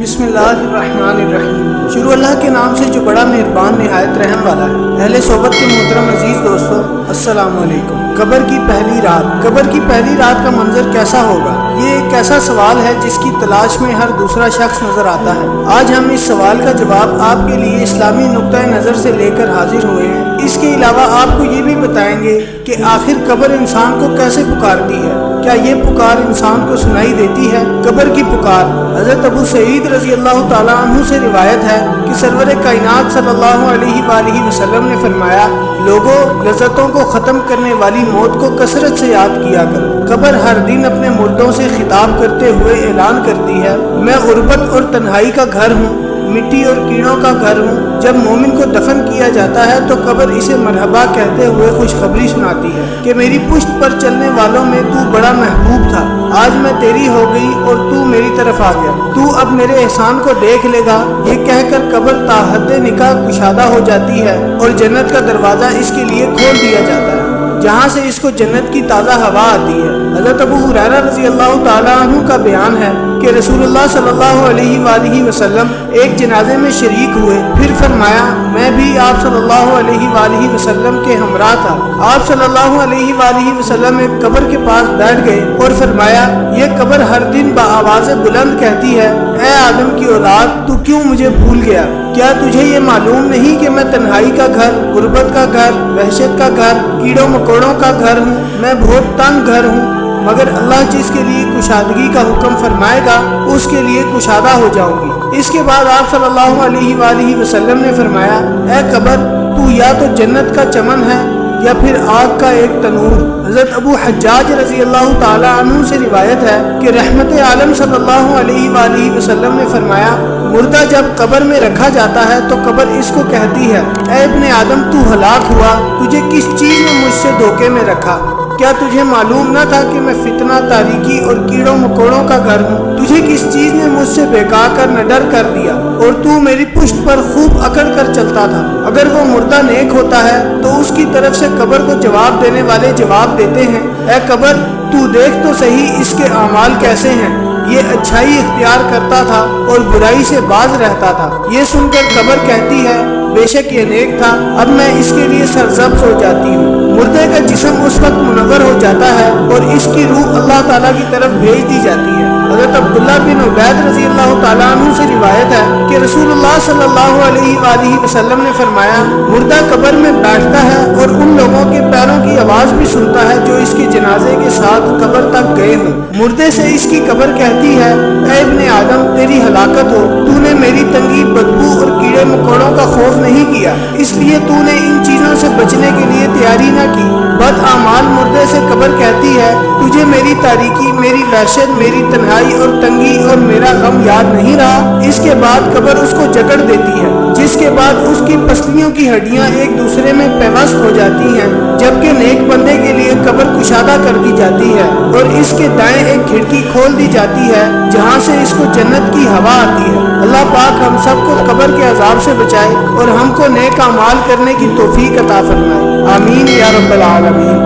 बिस्मिल्लाहिर्रहमानिर्रहीम। शुरू अल्लाह के नाम से जो बड़ा मेहरबान निहायत रहम वाला है। अहले सोबत के मोहतरम अजीज दोस्तों, अस्सलाम वालेकुम। कब्र की पहली रात का मंजर कैसा होगा? ये एक ऐसा सवाल है जिसकी तलाश में हर दूसरा शख्स नजर आता है। आज हम इस सवाल का जवाब आपके लिए इस्लामी नुक्ता नज़र से लेकर हाजिर हुए हैं। इसके अलावा आपको ये भी बताएंगे कि आखिर कब्र इंसान को कैसे पुकारती है। क्या ये पुकार इंसान को सुनाई देती है? कब्र की पुकार हज़रत अबू सईद रज़ी अल्लाह ताला अन्हु से रिवायत है कि सरवर कायनात सल्लल्लाहु अलैहि वसल्लम ने फरमाया, लोगों, लज़्ज़तों को ख़त्म करने वाली मौत को कसरत से याद किया करो। कब्र हर दिन अपने मुर्दों से खिताब करते हुए ऐलान करती है, मैं गुर्बत और तन्हाई का घर हूँ, मिट्टी और कीड़ों का घर हूँ। जब मोमिन को दफन किया जाता है तो कब्र इसे मरहबा कहते हुए खुशखबरी सुनाती है कि मेरी पुश्त पर चलने वालों में तू बड़ा महबूब था, आज मैं तेरी हो गई और तू मेरी तरफ आ गया, तू अब मेरे एहसान को देख लेगा। ये कहकर कब्र ताहद निकाह कुशादा हो जाती है और जन्नत का दरवाज़ा इसके लिए खोल दिया जाता है, जहाँ से इसको जन्नत की ताज़ा हवा आती है। हज़रत अबू हुरैरा रज़ी अल्लाह ताला अन्हु का बयान है कि रसूलुल्लाह सल्लल्लाहु अलैहि वसल्लम एक जनाजे में शरीक हुए, फिर फरमाया, मैं भी आप सल्लल्लाहु अलैहि वसल्लम के हमरा था। आप सल्लल्लाहु अलैहि वसल्लम एक कब्र के पास बैठ गए और फरमाया, ये कब्र हर दिन बाआवाज़ बुलंद कहती है, ऐ आदम की औलाद, तू क्यों मुझे भूल गया? क्या तुझे ये मालूम नहीं कि मैं तन्हाई का घर, गुर्बत का घर, वहशत का घर, कीड़ों मकोड़ों का घर हूँ? मैं बहुत तंग घर हूँ, मगर अल्लाह जिसके लिए कुशादगी का हुक्म फरमाएगा उसके लिए कुशादा हो जाऊंगी। इसके बाद आप सल्लल्लाहु अलैहि वसल्लम ने फरमाया, ऐ कब्र, तू या तो जन्नत का चमन है या फिर आग का एक तनूर। हज़रत अबू हज्जाज रज़ी अल्लाह ताला अन्हु से रिवायत है कि रहमत आलम सल्लल्लाहु अलैहि वसल्लम ने फरमाया, मुर्दा जब कब्र में रखा जाता है तो कब्र इसको कहती है, ऐ इब्ने आदम, तू हलाक हुआ, तुझे किस चीज़ ने मुझसे धोखे में रखा? क्या तुझे मालूम न था कि मैं फितना, तारीकी और कीड़ों मकोड़ों का घर हूँ? तुझे किस चीज़ ने मुझसे बेका कर नडर कर दिया और तू मेरी पुश्त पर खूब अकड़ कर चलता था? अगर वो मुर्दा नेक होता है तो उसकी तरफ से कब्र को जवाब देने वाले जवाब देते हैं, ऐ कब्र, तू देख तो सही इसके अमाल कैसे हैं। ये अच्छाई इख्तियार करता था और बुराई से बाज रहता था। ये सुनकर कब्र कहती है, बेशक ये नेक था, अब मैं इसके लिए सरजब्स हो जाती हूँ। मुर्दे का जिस्म उस वक्त मुनव्वर हो जाता है और इसकी रूह अल्लाह ताला की तरफ भेज दी जाती है। हज़रत अब्दुल्लाह बिन उबैद रज़ी अल्लाह ताला अन्हु से रिवायत है कि रसूलुल्लाह सल्लल्लाहु अलैहि वसल्लम ने फरमाया, मुर्दा कब्र में बैठता है और उन लोगों के पैरों की आवाज़ भी सुनता है जो इसके जनाजे के साथ कब्र तक गए हों। मुर्दे से इसकी कब्र कहती है, ऐ इब्ने आदम, तेरी हलाकत हो, तूने मेरी तंगी, बदबू और कीड़े मकोड़ों का खौफ नहीं किया, इसलिए तूने इन चीज़ों से बचने के लिए तैयारी न की। बद आमाल मुर्दे से कब्र कहती है, तुझे मेरी तारीकी, मेरी वहशत, मेरी तन्हाई और तंगी और मेरा गम याद नहीं रहा? इसके बाद कब्र उसको जकड़ देती है, जिसके बाद उसकी पसलियों की हड्डियां एक दूसरे में पेवस्त हो जाती हैं, जबकि नेक बंदे के लिए कब्र कुशादा कर दी जाती है और इसके दाएं एक खिड़की खोल दी जाती है जहां से इसको जन्नत की हवा आती है। अल्लाह पाक हम सबको कब्र के अजाब से बचाए और हमको नेक अमाल करने की तौफीक अता फरमाए। आमीन या रब्बल आलमीन।